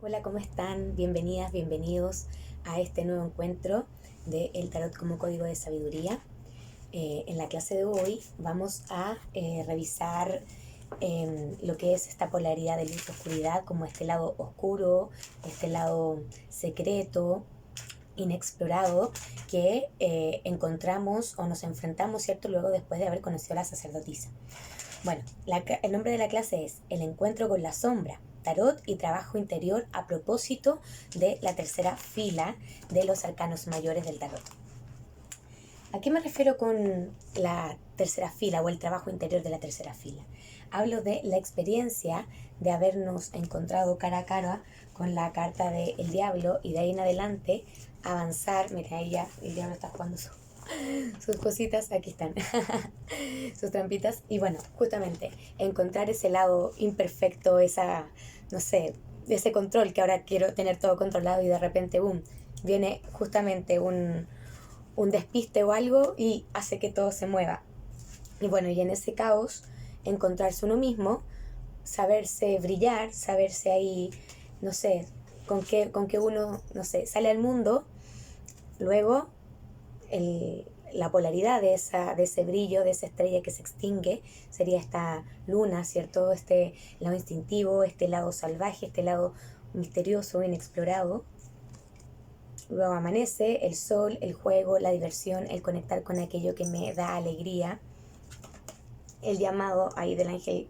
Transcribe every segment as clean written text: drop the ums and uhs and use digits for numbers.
Hola, ¿cómo están? Bienvenidas, bienvenidos a este nuevo encuentro de El Tarot como Código de Sabiduría. En la clase de hoy vamos a revisar lo que es esta polaridad de luz y oscuridad, como este lado oscuro, este lado secreto, inexplorado, que encontramos o nos enfrentamos, ¿cierto? Luego después de haber conocido a la sacerdotisa. Bueno, el nombre de la clase es El encuentro con la sombra, tarot y trabajo interior a propósito de la tercera fila de los arcanos mayores del tarot. ¿A qué me refiero con la tercera fila o el trabajo interior de la tercera fila? Hablo de la experiencia de habernos encontrado cara a cara con la carta del diablo y de ahí en adelante avanzar. Mira, ahí ya el diablo está jugando sus cositas, aquí están, sus trampitas. Y bueno, justamente encontrar ese lado imperfecto, esa, no sé, ese control que ahora quiero tener todo controlado y de repente, boom, viene justamente un despiste o algo y hace que todo se mueva. Y bueno, y en ese caos, encontrarse uno mismo, saberse brillar, saberse ahí, no sé, con que uno, no sé, sale al mundo, luego la polaridad de ese brillo, de esa estrella que se extingue, sería esta luna, ¿cierto? Este lado instintivo, este lado salvaje, este lado misterioso, inexplorado. Luego amanece el sol, el juego, la diversión, el conectar con aquello que me da alegría, el llamado ahí del ángel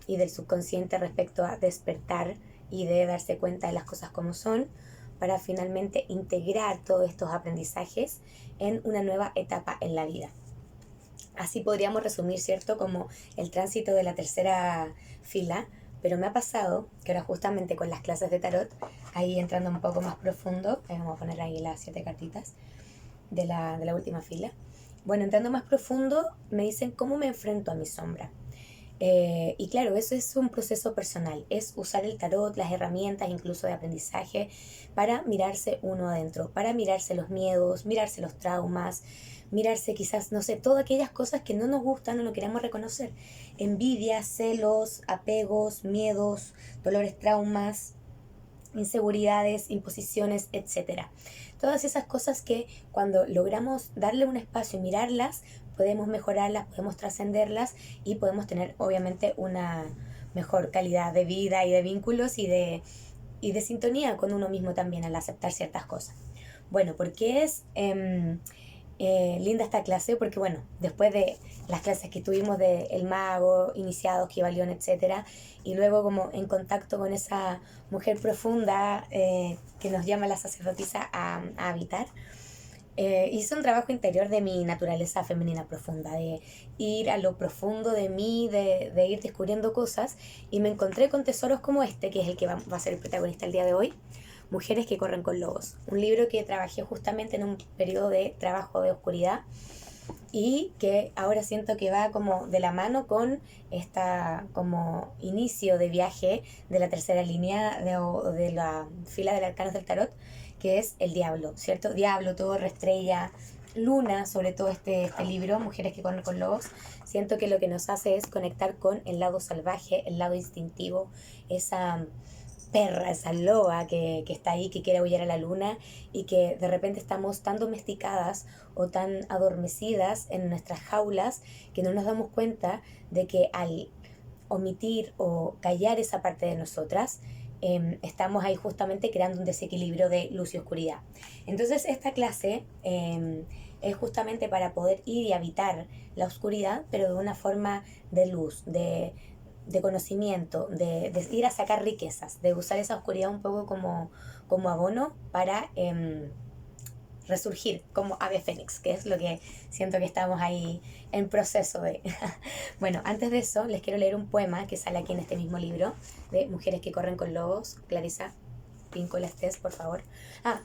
y del subconsciente respecto a despertar y de darse cuenta de las cosas como son, para finalmente integrar todos estos aprendizajes en una nueva etapa en la vida. Así podríamos resumir, ¿cierto?, como el tránsito de la tercera fila, pero me ha pasado que ahora justamente con las clases de tarot, ahí entrando un poco más profundo, vamos a poner ahí las 7 cartitas de la última fila. Bueno, entrando más profundo, me dicen cómo me enfrento a mi sombra. Y claro, eso es un proceso personal, es usar el tarot, las herramientas incluso de aprendizaje para mirarse uno adentro, para mirarse los miedos, mirarse los traumas, mirarse quizás, no sé, todas aquellas cosas que no nos gustan o no queremos reconocer. Envidia, celos, apegos, miedos, dolores, traumas, inseguridades, imposiciones, etcétera. Todas esas cosas que cuando logramos darle un espacio y mirarlas, podemos mejorarlas, podemos trascenderlas y podemos tener obviamente una mejor calidad de vida y de vínculos y de sintonía con uno mismo también al aceptar ciertas cosas. Bueno, ¿por qué es linda esta clase? Porque bueno, después de las clases que tuvimos de El Mago, Iniciados, Kybalión, etcétera, y luego como en contacto con esa mujer profunda que nos llama la sacerdotisa a habitar, hice un trabajo interior de mi naturaleza femenina profunda, de ir a lo profundo de mí, de ir descubriendo cosas, y me encontré con tesoros como este, que es el que va a ser el protagonista el día de hoy, Mujeres que corren con lobos, un libro que trabajé justamente en un periodo de trabajo de oscuridad y que ahora siento que va como de la mano con esta como inicio de viaje de la tercera línea de la fila de arcanos del tarot, que es el diablo, ¿cierto? Diablo, torre, estrella, luna, sobre todo este libro, Mujeres que corren con lobos. Siento que lo que nos hace es conectar con el lado salvaje, el lado instintivo, esa perra, esa loba que está ahí, que quiere aullar a la luna y que de repente estamos tan domesticadas o tan adormecidas en nuestras jaulas que no nos damos cuenta de que al omitir o callar esa parte de nosotras, estamos ahí justamente creando un desequilibrio de luz y oscuridad. Entonces esta clase es justamente para poder ir y habitar la oscuridad, pero de una forma de luz, de conocimiento, de ir a sacar riquezas, de usar esa oscuridad un poco como abono para resurgir como ave fénix, que es lo que siento que estamos ahí en proceso de. Bueno, antes de eso les quiero leer un poema que sale aquí en este mismo libro de Mujeres que corren con lobos, Clarisa Pinkola Estés, por favor.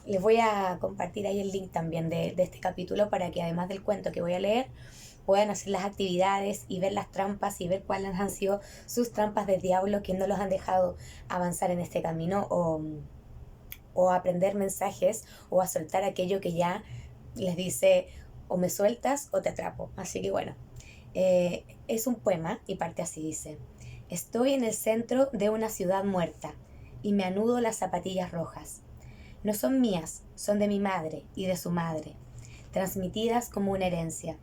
Les voy a compartir ahí el link también de este capítulo para que además del cuento que voy a leer, puedan hacer las actividades y ver las trampas y ver cuáles han sido sus trampas de diablo que no los han dejado avanzar en este camino o aprender mensajes o a soltar aquello que ya les dice o me sueltas o te atrapo. Así que bueno, es un poema y parte así, dice: estoy en el centro de una ciudad muerta y me anudo las zapatillas rojas. No son mías, son de mi madre y de su madre, transmitidas como una herencia,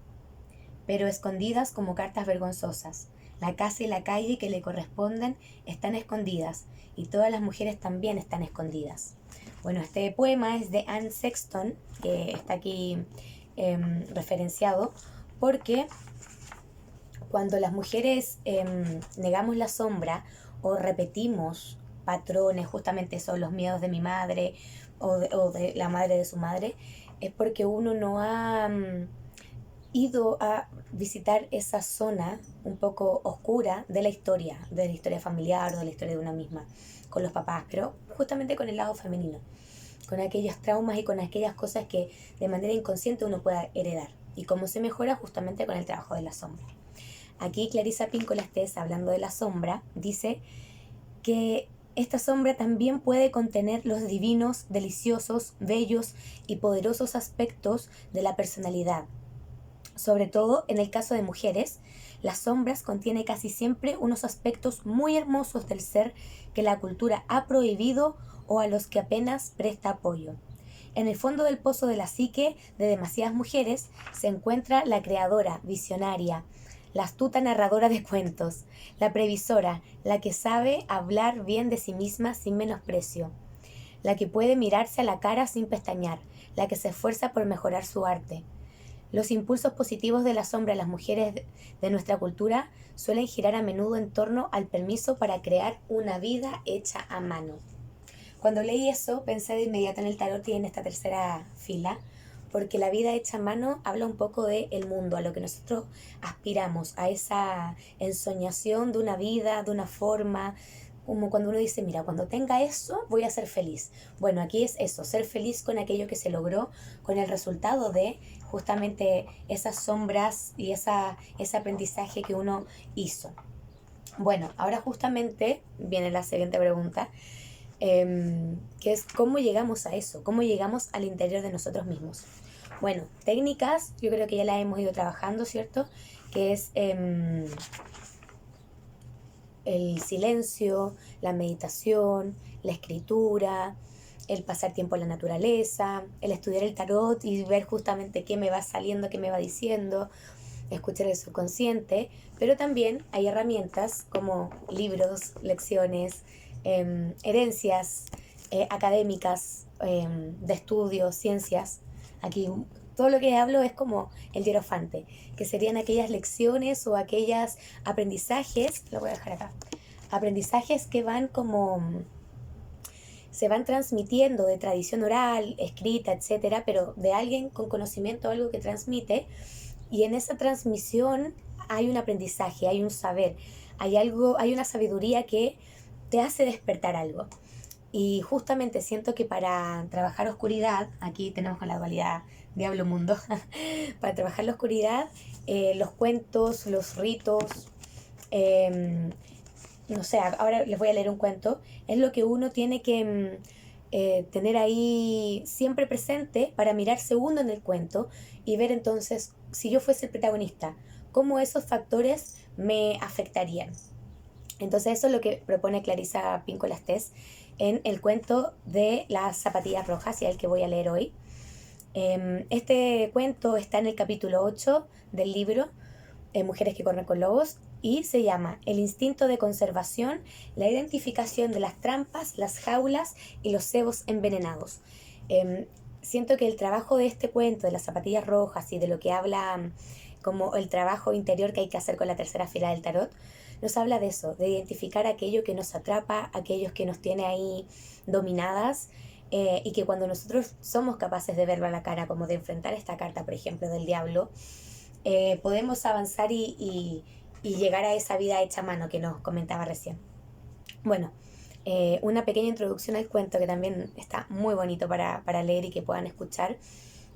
pero escondidas como cartas vergonzosas. La casa y la calle que le corresponden están escondidas, y todas las mujeres también están escondidas. Bueno, este poema es de Anne Sexton, que está aquí referenciado, porque cuando las mujeres negamos la sombra o repetimos patrones, justamente son los miedos de mi madre o de la madre de su madre, es porque uno no ha ido a visitar esa zona un poco oscura de la historia familiar o de la historia de una misma, con los papás, pero justamente con el lado femenino, con aquellos traumas y con aquellas cosas que de manera inconsciente uno pueda heredar. Y cómo se mejora justamente con el trabajo de la sombra. Aquí Clarissa Pinkola Estés, hablando de la sombra, dice que esta sombra también puede contener los divinos, deliciosos, bellos y poderosos aspectos de la personalidad. Sobre todo en el caso de mujeres, las sombras contienen casi siempre unos aspectos muy hermosos del ser que la cultura ha prohibido o a los que apenas presta apoyo. En el fondo del pozo de la psique de demasiadas mujeres se encuentra la creadora, visionaria, la astuta narradora de cuentos, la previsora, la que sabe hablar bien de sí misma sin menosprecio, la que puede mirarse a la cara sin pestañear, la que se esfuerza por mejorar su arte. Los impulsos positivos de la sombra en las mujeres de nuestra cultura suelen girar a menudo en torno al permiso para crear una vida hecha a mano. Cuando leí eso, pensé de inmediato en el tarot y en esta tercera fila, porque la vida hecha a mano habla un poco del mundo, a lo que nosotros aspiramos, a esa ensoñación de una vida, de una forma, como cuando uno dice, mira, cuando tenga eso voy a ser feliz. Bueno, aquí es eso, ser feliz con aquello que se logró, con el resultado de justamente esas sombras y ese aprendizaje que uno hizo. Bueno, ahora justamente viene la siguiente pregunta, que es cómo llegamos a eso, cómo llegamos al interior de nosotros mismos. Bueno, técnicas, yo creo que ya las hemos ido trabajando, ¿cierto? Que es el silencio, la meditación, la escritura, el pasar tiempo en la naturaleza, el estudiar el tarot y ver justamente qué me va saliendo, qué me va diciendo, escuchar el subconsciente, pero también hay herramientas como libros, lecciones, herencias académicas, de estudios, ciencias. Aquí todo lo que hablo es como el hierofante, que serían aquellas lecciones o aquellos aprendizajes, lo voy a dejar acá, aprendizajes que van como se van transmitiendo de tradición oral, escrita, etcétera, pero de alguien con conocimiento, algo que transmite, y en esa transmisión hay un aprendizaje, hay un saber, hay algo, hay una sabiduría que te hace despertar algo. Y justamente siento que para trabajar oscuridad, aquí tenemos con la dualidad diablo-mundo, para trabajar la oscuridad, los cuentos, los ritos, no sé, ahora les voy a leer un cuento, es lo que uno tiene que tener ahí siempre presente para mirarse uno en el cuento y ver entonces, si yo fuese el protagonista, cómo esos factores me afectarían. Entonces eso es lo que propone Clarissa Pinkola Estés en el cuento de las zapatillas rojas y el que voy a leer hoy. Este cuento está en el capítulo 8 del libro Mujeres que corren con lobos y se llama El instinto de conservación, la identificación de las trampas, las jaulas y los cebos envenenados. Siento que el trabajo de este cuento, de las zapatillas rojas y de lo que habla como el trabajo interior que hay que hacer con la tercera fila del tarot, nos habla de eso, de identificar aquello que nos atrapa, aquellos que nos tiene ahí dominadas, y que cuando nosotros somos capaces de verlo a la cara, como de enfrentar esta carta, por ejemplo, del diablo, podemos avanzar y llegar a esa vida hecha a mano que nos comentaba recién. Bueno, una pequeña introducción al cuento que también está muy bonito para leer y que puedan escuchar,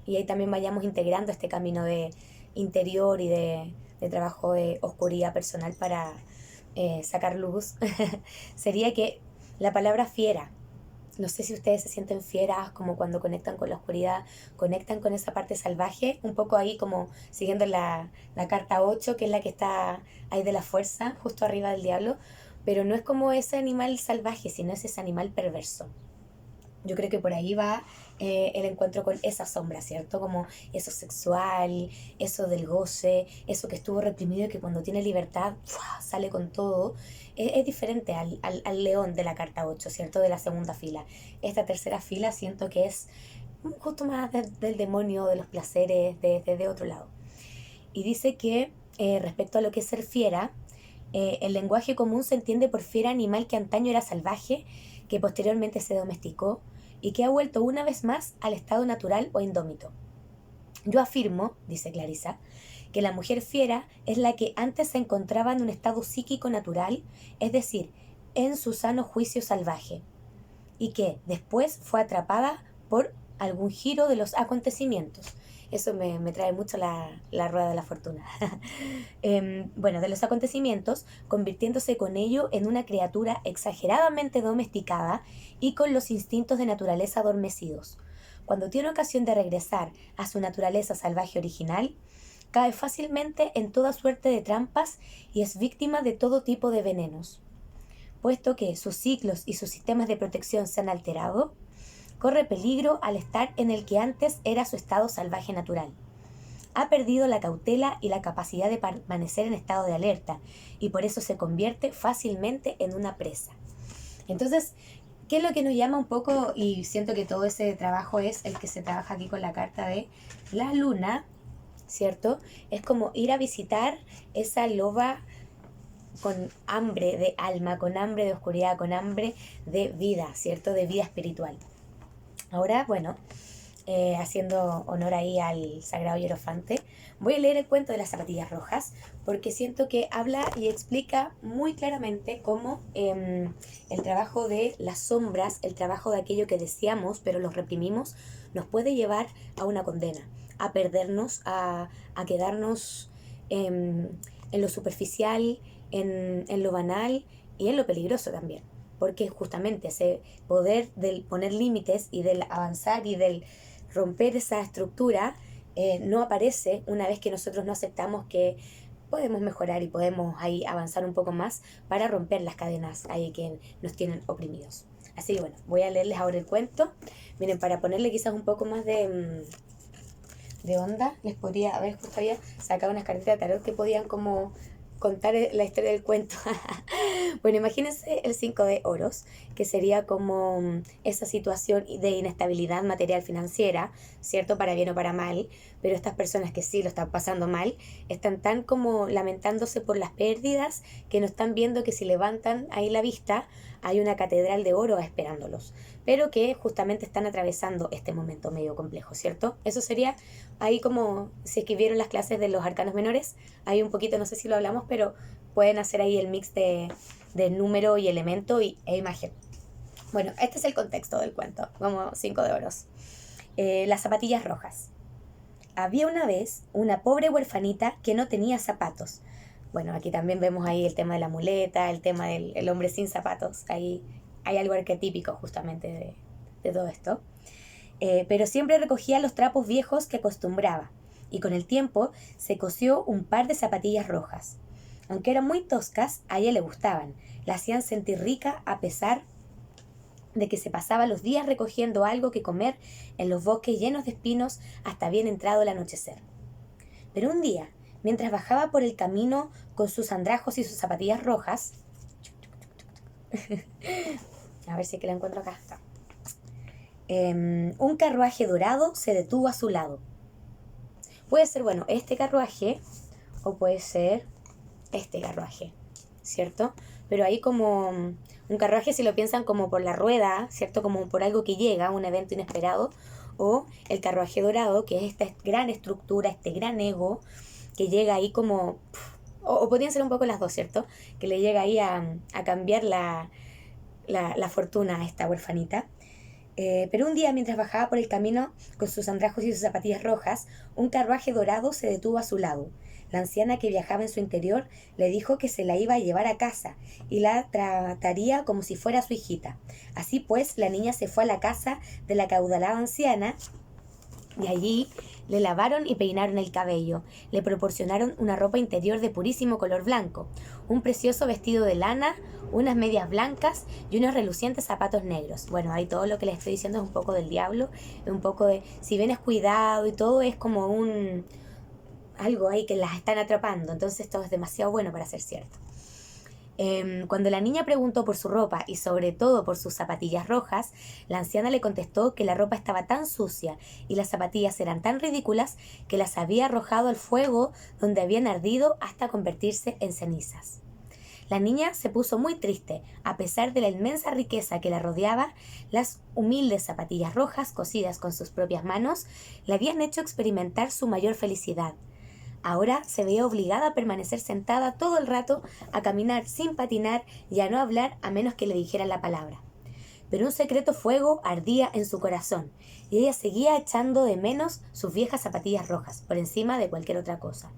y ahí también vayamos integrando este camino de interior y de trabajo de oscuridad personal para sacar luz. Sería que la palabra fiera, no sé si ustedes se sienten fieras, como cuando conectan con la oscuridad, conectan con esa parte salvaje, un poco ahí como siguiendo la carta 8, que es la que está ahí de la fuerza, justo arriba del diablo. pero no es como ese animal salvaje, sino es ese animal perverso. Yo creo que por ahí va el encuentro con esa sombra, ¿cierto? Como eso sexual, eso del goce, eso que estuvo reprimido y que cuando tiene libertad ¡fua! Sale con todo. Es diferente al león de la carta 8, ¿cierto? De la segunda fila. Esta tercera fila siento que es justo más del demonio, de los placeres, de otro lado. Y dice que respecto a lo que es ser fiera, el lenguaje común se entiende por fiera animal que antaño era salvaje, que posteriormente se domesticó y que ha vuelto una vez más al estado natural o indómito. Yo afirmo, dice Clarisa, que la mujer fiera es la que antes se encontraba en un estado psíquico natural, es decir, en su sano juicio salvaje, y que después fue atrapada por algún giro de los acontecimientos. Eso me trae mucho la rueda de la fortuna. Bueno, de los acontecimientos, convirtiéndose con ello en una criatura exageradamente domesticada y con los instintos de naturaleza adormecidos. Cuando tiene ocasión de regresar a su naturaleza salvaje original, cae fácilmente en toda suerte de trampas y es víctima de todo tipo de venenos. Puesto que sus ciclos y sus sistemas de protección se han alterado, corre peligro al estar en el que antes era su estado salvaje natural. Ha perdido la cautela y la capacidad de permanecer en estado de alerta y por eso se convierte fácilmente en una presa. Entonces, ¿qué es lo que nos llama un poco? Y siento que todo ese trabajo es el que se trabaja aquí con la carta de la luna, ¿cierto? Es como ir a visitar esa loba con hambre de alma, con hambre de oscuridad, con hambre de vida, ¿cierto? De vida espiritual. Ahora, bueno, haciendo honor ahí al sagrado hierofante, voy a leer el cuento de las zapatillas rojas porque siento que habla y explica muy claramente cómo el trabajo de las sombras, el trabajo de aquello que deseamos pero los reprimimos, nos puede llevar a una condena, a perdernos, a quedarnos en lo superficial, en lo banal y en lo peligroso también. Porque justamente ese poder del poner límites y del avanzar y del romper esa estructura no aparece una vez que nosotros no aceptamos que podemos mejorar y podemos ahí avanzar un poco más para romper las cadenas ahí que nos tienen oprimidos. Así que bueno, voy a leerles ahora el cuento. Miren, para ponerle quizás un poco más de onda, les podría haber justo había sacado unas cartitas de tarot que podían como contar la historia del cuento. Bueno, imagínense el 5 de oros, que sería como esa situación de inestabilidad material financiera, ¿cierto? Para bien o para mal, pero estas personas que sí lo están pasando mal, están tan como lamentándose por las pérdidas que no están viendo que si levantan ahí la vista hay una catedral de oro esperándolos, pero que justamente están atravesando este momento medio complejo, ¿cierto? Eso sería ahí como si escribieron las clases de los arcanos menores, hay un poquito, no sé si lo hablamos, pero pueden hacer ahí el mix de número y elemento e imagen. Bueno, este es el contexto del cuento, como 5 de oros. Las zapatillas rojas. Había una vez una pobre huerfanita que no tenía zapatos. Bueno, aquí también vemos ahí el tema de la muleta, el tema del hombre sin zapatos. Ahí hay algo arquetípico justamente de todo esto. Pero siempre recogía los trapos viejos que acostumbraba. Y con el tiempo se cosió un par de zapatillas rojas. Aunque eran muy toscas, a ella le gustaban. La hacían sentir rica a pesar de que se pasaba los días recogiendo algo que comer en los bosques llenos de espinos hasta bien entrado el anochecer. Pero un día, mientras bajaba por el camino con sus andrajos y sus zapatillas rojas, a ver si es que la encuentro acá. Un carruaje dorado se detuvo a su lado. Puede ser, bueno, este carruaje o puede ser este carruaje, ¿cierto? Pero ahí como un carruaje, si lo piensan como por la rueda, ¿cierto? Como por algo que llega, un evento inesperado, o el carruaje dorado, que es esta gran estructura, este gran ego, que llega ahí como, o podrían ser un poco las dos, ¿cierto? Que le llega ahí a cambiar la fortuna a esta huerfanita. Pero un día, mientras bajaba por el camino con sus andrajos y sus zapatillas rojas, un carruaje dorado se detuvo a su lado. La anciana que viajaba en su interior le dijo que se la iba a llevar a casa y la trataría como si fuera su hijita. Así pues, la niña se fue a la casa de la acaudalada anciana Y allí le lavaron y peinaron el cabello, le proporcionaron una ropa interior de purísimo color blanco, un precioso vestido de lana, unas medias blancas y unos relucientes zapatos negros. Bueno, ahí todo lo que les estoy diciendo es un poco del diablo, es un poco de, si bien es cuidado y todo, es como algo ahí que las están atrapando, entonces todo es demasiado bueno para ser cierto. Cuando la niña preguntó por su ropa y sobre todo por sus zapatillas rojas, la anciana le contestó que la ropa estaba tan sucia y las zapatillas eran tan ridículas que las había arrojado al fuego donde habían ardido hasta convertirse en cenizas. La niña se puso muy triste. A pesar de la inmensa riqueza que la rodeaba, las humildes zapatillas rojas cosidas con sus propias manos le habían hecho experimentar su mayor felicidad. Ahora se veía obligada a permanecer sentada todo el rato, a caminar sin patinar y a no hablar a menos que le dijeran la palabra. Pero un secreto fuego ardía en su corazón y ella seguía echando de menos sus viejas zapatillas rojas por encima de cualquier otra cosa.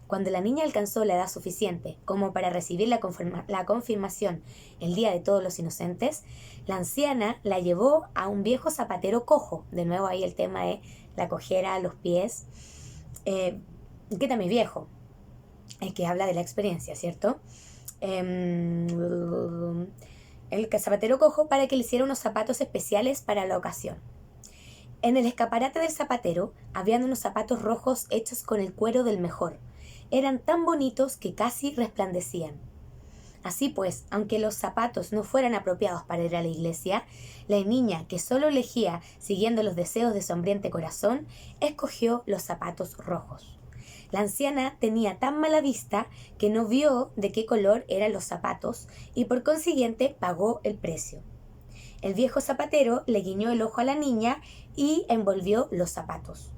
Cuando la niña alcanzó la edad suficiente como para recibir la confirmación el Día de Todos los Inocentes, la anciana la llevó a un viejo zapatero cojo. De nuevo ahí el tema de la cojera a los pies. Que también viejo, el que habla de la experiencia, ¿cierto? El zapatero cojo para que le hiciera unos zapatos especiales para la ocasión. En el escaparate del zapatero habían unos zapatos rojos hechos con el cuero del mejor. Eran tan bonitos que casi resplandecían. Así pues, aunque los zapatos no fueran apropiados para ir a la iglesia, la niña, que solo elegía siguiendo los deseos de su hambriente corazón, escogió los zapatos rojos. La anciana tenía tan mala vista que no vio de qué color eran los zapatos y por consiguiente pagó el precio. El viejo zapatero le guiñó el ojo a la niña y envolvió los zapatos.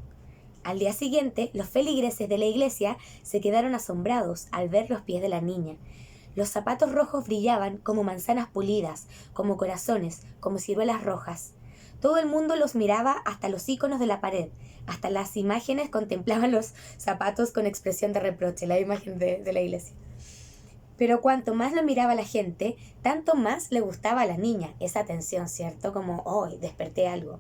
Al día siguiente, los feligreses de la iglesia se quedaron asombrados al ver los pies de la niña. Los zapatos rojos brillaban como manzanas pulidas, como corazones, como ciruelas rojas. Todo el mundo los miraba, hasta los íconos de la pared. Hasta las imágenes contemplaban los zapatos con expresión de reproche, la imagen de la iglesia. Pero cuanto más lo miraba la gente, tanto más le gustaba a la niña esa atención, ¿cierto? Como, hoy desperté algo.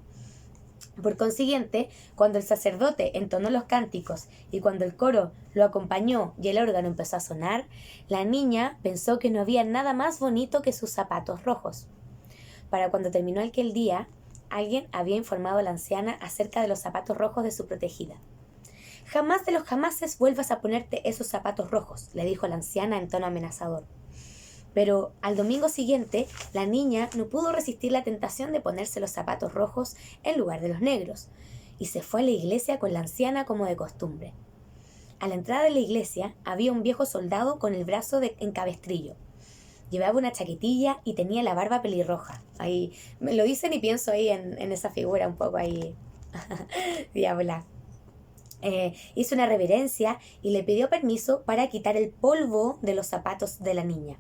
Por consiguiente, cuando el sacerdote entonó los cánticos y cuando el coro lo acompañó y el órgano empezó a sonar, la niña pensó que no había nada más bonito que sus zapatos rojos. Para cuando terminó aquel día, alguien había informado a la anciana acerca de los zapatos rojos de su protegida. «Jamás de los jamases vuelvas a ponerte esos zapatos rojos», le dijo la anciana en tono amenazador. Pero al domingo siguiente, la niña no pudo resistir la tentación de ponerse los zapatos rojos en lugar de los negros, y se fue a la iglesia con la anciana como de costumbre. A la entrada de la iglesia había un viejo soldado con el brazo en cabestrillo. Llevaba una chaquetilla y tenía la barba pelirroja. Ahí me lo dicen y pienso ahí en esa figura un poco ahí diabla. Hizo una reverencia y le pidió permiso para quitar el polvo de los zapatos de la niña.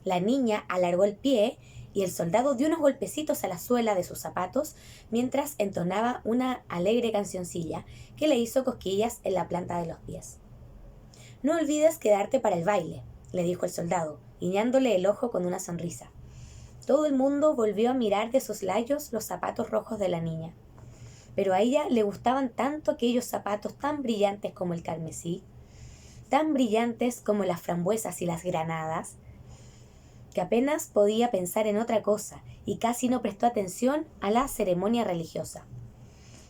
La niña alargó el pie y el soldado dio unos golpecitos a la suela de sus zapatos mientras entonaba una alegre cancioncilla que le hizo cosquillas en la planta de los pies. «No olvides quedarte para el baile», le dijo el soldado, guiñándole el ojo con una sonrisa. Todo el mundo volvió a mirar de soslayos los zapatos rojos de la niña. Pero a ella le gustaban tanto aquellos zapatos tan brillantes como el carmesí, tan brillantes como las frambuesas y las granadas, que apenas podía pensar en otra cosa y casi no prestó atención a la ceremonia religiosa.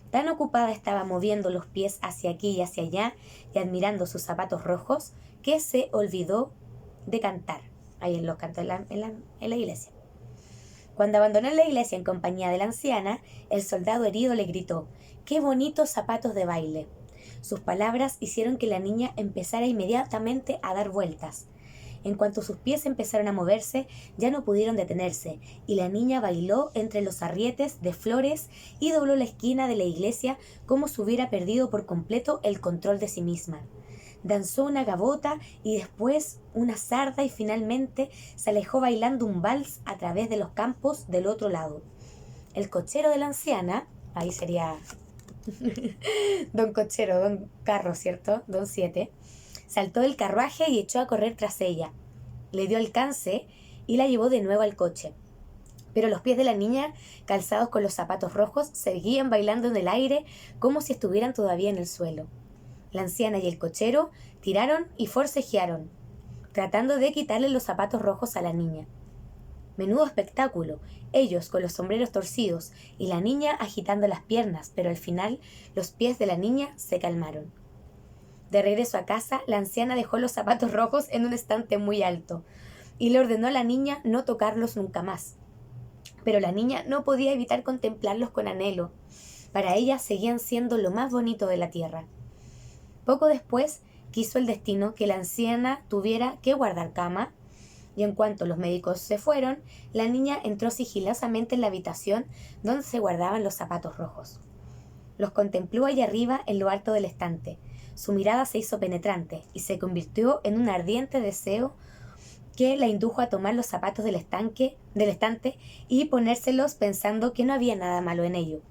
Tan ocupada estaba moviendo los pies hacia aquí y hacia allá y admirando sus zapatos rojos que se olvidó de cantar. Ahí los cantó en la iglesia. Cuando abandonó la iglesia en compañía de la anciana, el soldado herido le gritó: «¡Qué bonitos zapatos de baile!». Sus palabras hicieron que la niña empezara inmediatamente a dar vueltas. En cuanto sus pies empezaron a moverse, ya no pudieron detenerse, y la niña bailó entre los arrietes de flores y dobló la esquina de la iglesia como si hubiera perdido por completo el control de sí misma. Danzó una gavota y después una zarda y finalmente se alejó bailando un vals a través de los campos del otro lado. El cochero de la anciana, ahí sería don cochero, don carro, ¿cierto? Don 7, saltó del carruaje y echó a correr tras ella. Le dio alcance y la llevó de nuevo al coche. Pero los pies de la niña, calzados con los zapatos rojos, seguían bailando en el aire como si estuvieran todavía en el suelo. La anciana y el cochero tiraron y forcejearon, tratando de quitarle los zapatos rojos a la niña. Menudo espectáculo, ellos con los sombreros torcidos y la niña agitando las piernas, pero al final los pies de la niña se calmaron. De regreso a casa, la anciana dejó los zapatos rojos en un estante muy alto y le ordenó a la niña no tocarlos nunca más. Pero la niña no podía evitar contemplarlos con anhelo. Para ella seguían siendo lo más bonito de la tierra. Poco después quiso el destino que la anciana tuviera que guardar cama, y en cuanto los médicos se fueron, la niña entró sigilosamente en la habitación donde se guardaban los zapatos rojos. Los contempló allá arriba en lo alto del estante. Su mirada se hizo penetrante y se convirtió en un ardiente deseo que la indujo a tomar los zapatos del estante y ponérselos pensando que no había nada malo en ello.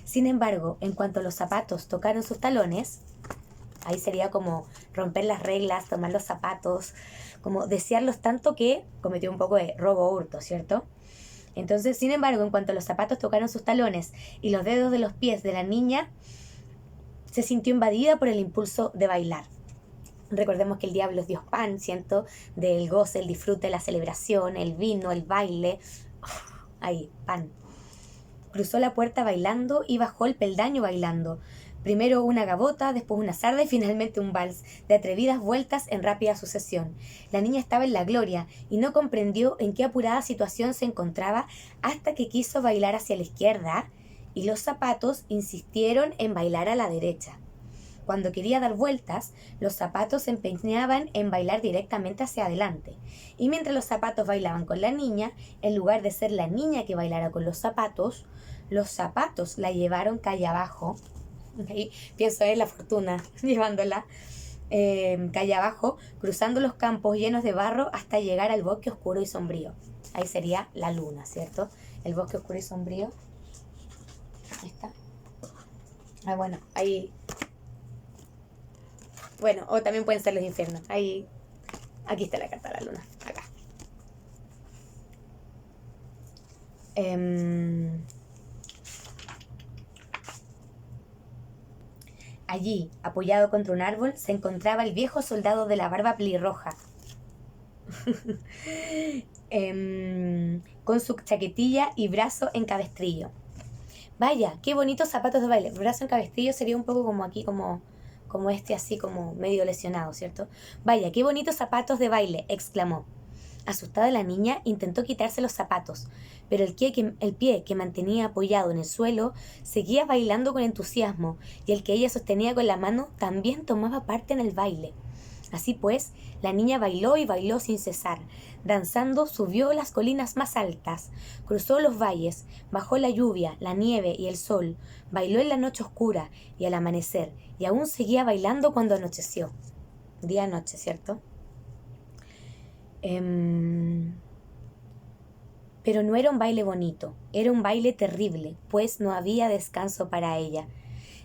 Sin embargo, en cuanto los zapatos tocaron sus talones, ahí sería como romper las reglas, tomar los zapatos, como desearlos tanto que cometió un poco de robo o hurto, ¿cierto? Entonces, sin embargo, en cuanto los zapatos tocaron sus talones y los dedos de los pies de la niña, se sintió invadida por el impulso de bailar. Recordemos que el diablo es Dios pan, ¿cierto? Del goce, el disfrute, la celebración, el vino, el baile. Ahí, pan. Cruzó la puerta bailando y bajó el peldaño bailando. Primero una gavota, después una sarda y finalmente un vals, de atrevidas vueltas en rápida sucesión. La niña estaba en la gloria y no comprendió en qué apurada situación se encontraba hasta que quiso bailar hacia la izquierda y los zapatos insistieron en bailar a la derecha. Cuando quería dar vueltas, los zapatos se empeñaban en bailar directamente hacia adelante. Y mientras los zapatos bailaban con la niña, en lugar de ser la niña que bailara con los zapatos la llevaron calle abajo. Ahí pienso en la fortuna, llevándola calle abajo, cruzando los campos llenos de barro hasta llegar al bosque oscuro y sombrío. Ahí sería la luna, ¿cierto? El bosque oscuro y sombrío. Ahí está. Ah, bueno, ahí... Bueno, o también pueden ser los infiernos. Ahí, aquí está la carta de la luna, acá. Allí, apoyado contra un árbol, se encontraba el viejo soldado de la barba pelirroja, con su chaquetilla y brazo en cabestrillo. Vaya, qué bonitos zapatos de baile. Brazo en cabestrillo sería un poco como aquí, como este así como medio lesionado, ¿cierto? Vaya, qué bonitos zapatos de baile, exclamó. Asustada la niña intentó quitarse los zapatos, pero el pie que mantenía apoyado en el suelo seguía bailando con entusiasmo y el que ella sostenía con la mano también tomaba parte en el baile. Así pues, la niña bailó y bailó sin cesar. Danzando subió las colinas más altas, cruzó los valles, bajó la lluvia, la nieve y el sol, bailó en la noche oscura y al amanecer, y aún seguía bailando cuando anocheció. Día-noche, ¿cierto? Pero no era un baile bonito, era un baile terrible, pues no había descanso para ella.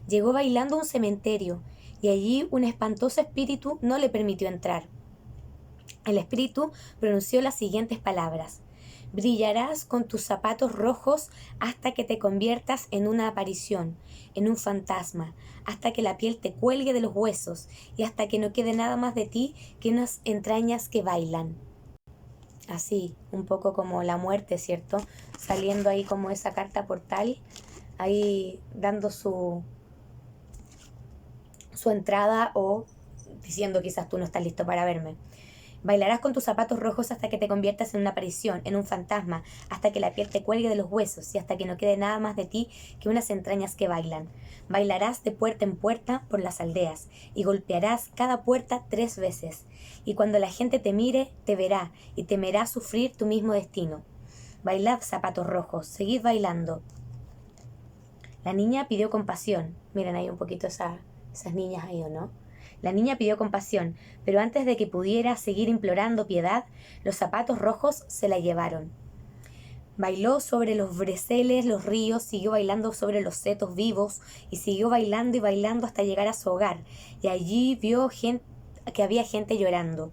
Llegó bailando a un cementerio, y allí un espantoso espíritu no le permitió entrar. El espíritu pronunció las siguientes palabras: brillarás con tus zapatos rojos hasta que te conviertas en una aparición, en un fantasma, hasta que la piel te cuelgue de los huesos y hasta que no quede nada más de ti que unas entrañas que bailan. Así, un poco como la muerte, ¿cierto? Saliendo ahí como esa carta portal, ahí dando su entrada o diciendo quizás tú no estás listo para verme. Bailarás con tus zapatos rojos hasta que te conviertas en una aparición, en un fantasma, hasta que la piel te cuelgue de los huesos y hasta que no quede nada más de ti que unas entrañas que bailan. Bailarás de puerta en puerta por las aldeas y golpearás cada puerta 3 veces. Y cuando la gente te mire, te verá y temerá sufrir tu mismo destino. Bailad, zapatos rojos, seguid bailando. La niña pidió compasión. Miren ahí un poquito esas niñas ahí, ¿o no? La niña pidió compasión, pero antes de que pudiera seguir implorando piedad, los zapatos rojos se la llevaron. Bailó sobre los breceles, los ríos, siguió bailando sobre los setos vivos y siguió bailando y bailando hasta llegar a su hogar, y allí vio que había gente llorando.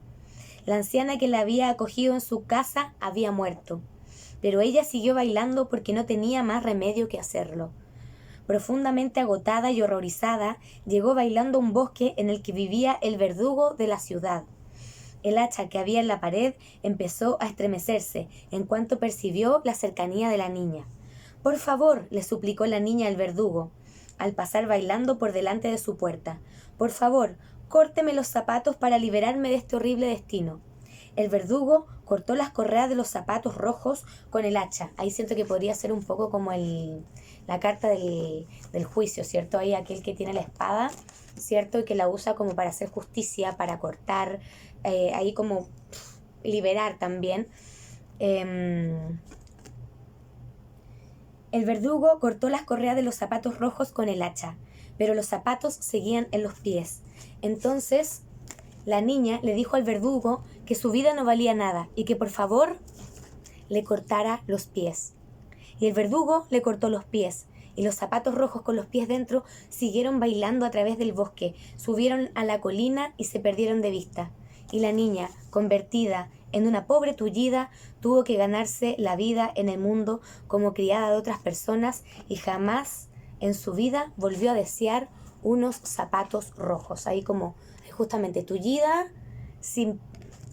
La anciana que la había acogido en su casa había muerto, pero ella siguió bailando porque no tenía más remedio que hacerlo. Profundamente agotada y horrorizada, llegó bailando a un bosque en el que vivía el verdugo de la ciudad. El hacha que había en la pared empezó a estremecerse en cuanto percibió la cercanía de la niña. «Por favor», le suplicó la niña al verdugo, al pasar bailando por delante de su puerta. «Por favor, córteme los zapatos para liberarme de este horrible destino». El verdugo cortó las correas de los zapatos rojos con el hacha. Ahí siento que podría ser un poco como la carta del juicio, ¿cierto? Ahí aquel que tiene la espada, ¿cierto? Y que la usa como para hacer justicia, para cortar, ahí como liberar también. El verdugo cortó las correas de los zapatos rojos con el hacha, pero los zapatos seguían en los pies. Entonces la niña le dijo al verdugo que su vida no valía nada y que por favor le cortara los pies. Y el verdugo le cortó los pies, y los zapatos rojos con los pies dentro siguieron bailando a través del bosque, subieron a la colina y se perdieron de vista. Y la niña, convertida en una pobre tullida, tuvo que ganarse la vida en el mundo como criada de otras personas y jamás en su vida volvió a desear unos zapatos rojos. Ahí como justamente tullida, sin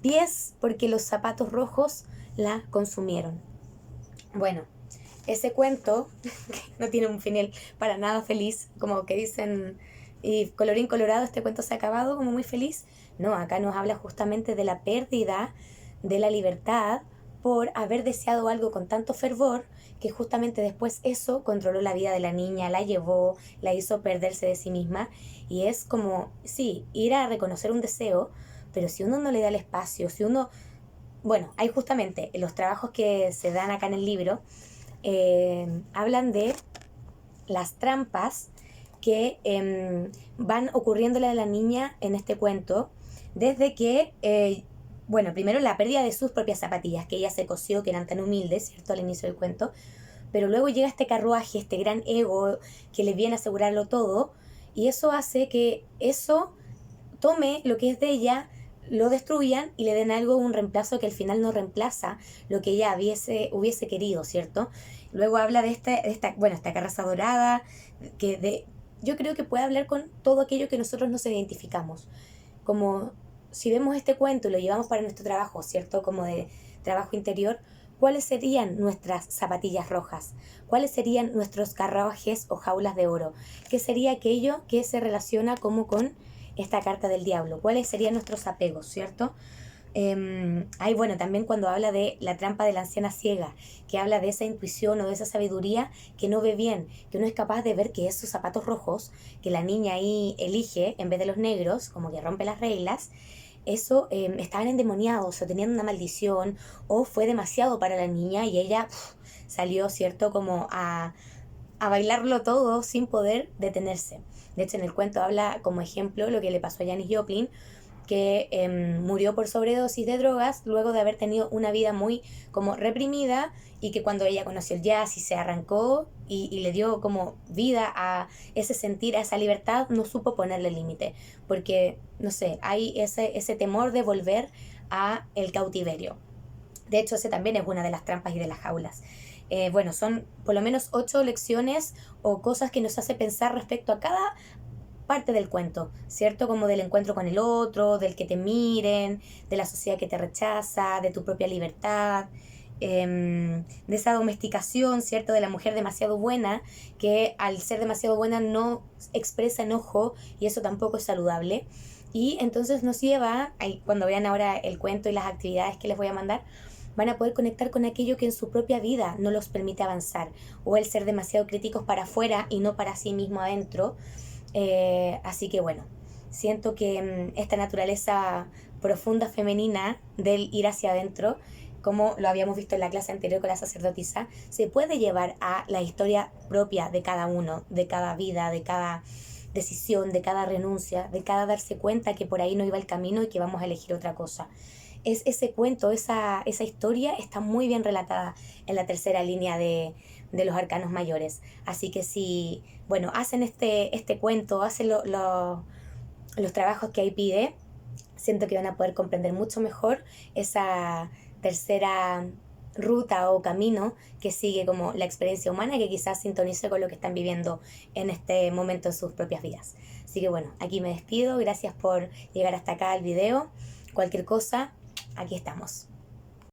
pies, porque los zapatos rojos la consumieron. Bueno, ese cuento no tiene un final para nada feliz, como que dicen, y colorín colorado, este cuento se ha acabado como muy feliz. No, acá nos habla justamente de la pérdida de la libertad por haber deseado algo con tanto fervor que justamente después eso controló la vida de la niña, la llevó, la hizo perderse de sí misma. Y es como, sí, ir a reconocer un deseo, pero si uno no le da el espacio, si uno... Bueno, hay justamente los trabajos que se dan acá en el libro, hablan de las trampas que van ocurriéndole a la niña en este cuento, desde que, bueno, primero la pérdida de sus propias zapatillas, que ella se cosió, que eran tan humildes, ¿cierto?, al inicio del cuento, pero luego llega este carruaje, este gran ego que le viene a asegurarlo todo, y eso hace que eso tome lo que es de ella, lo destruyan y le den algo, un reemplazo que al final no reemplaza lo que ella hubiese querido, ¿cierto? Luego habla de esta carraza dorada, yo creo que puede hablar con todo aquello que nosotros nos identificamos. Como si vemos este cuento y lo llevamos para nuestro trabajo, ¿cierto? Como de trabajo interior, ¿cuáles serían nuestras zapatillas rojas? ¿Cuáles serían nuestros carruajes o jaulas de oro? ¿Qué sería aquello que se relaciona como con esta carta del diablo? ¿Cuáles serían nuestros apegos, cierto? Bueno, también cuando habla de la trampa de la anciana ciega, que habla de esa intuición o de esa sabiduría que no ve bien, que no es capaz de ver que esos zapatos rojos que la niña ahí elige en vez de los negros, como que rompe las reglas, eso estaban endemoniados o tenían una maldición o fue demasiado para la niña y ella salió, cierto, como a bailarlo todo sin poder detenerse. De hecho, en el cuento habla como ejemplo lo que le pasó a Janis Joplin, que murió por sobredosis de drogas luego de haber tenido una vida muy como reprimida, y que cuando ella conoció el jazz y se arrancó y le dio como vida a ese sentir, a esa libertad, no supo ponerle límite, porque, no sé, hay ese temor de volver a el cautiverio. De hecho, ese también es una de las trampas y de las jaulas. Bueno, son por lo menos 8 lecciones o cosas que nos hace pensar respecto a cada parte del cuento, ¿cierto? Como del encuentro con el otro, del que te miren, de la sociedad que te rechaza, de tu propia libertad, de esa domesticación, ¿cierto? De la mujer demasiado buena, que al ser demasiado buena no expresa enojo y eso tampoco es saludable. Y entonces nos lleva, cuando vean ahora el cuento y las actividades que les voy a mandar, van a poder conectar con aquello que en su propia vida no los permite avanzar, o el ser demasiado críticos para afuera y no para sí mismo adentro. Así que bueno, siento que esta naturaleza profunda femenina del ir hacia adentro, como lo habíamos visto en la clase anterior con la sacerdotisa, se puede llevar a la historia propia de cada uno, de cada vida, de cada decisión, de cada renuncia, de cada darse cuenta que por ahí no iba el camino y que vamos a elegir otra cosa. Ese cuento, esa historia está muy bien relatada en la tercera línea de los arcanos mayores. Así que si, bueno, hacen este cuento, hacen los trabajos que ahí pide, siento que van a poder comprender mucho mejor esa tercera ruta o camino que sigue como la experiencia humana, que quizás sintonice con lo que están viviendo en este momento en sus propias vidas. Así que bueno, aquí me despido, gracias por llegar hasta acá al video. Cualquier cosa, aquí estamos.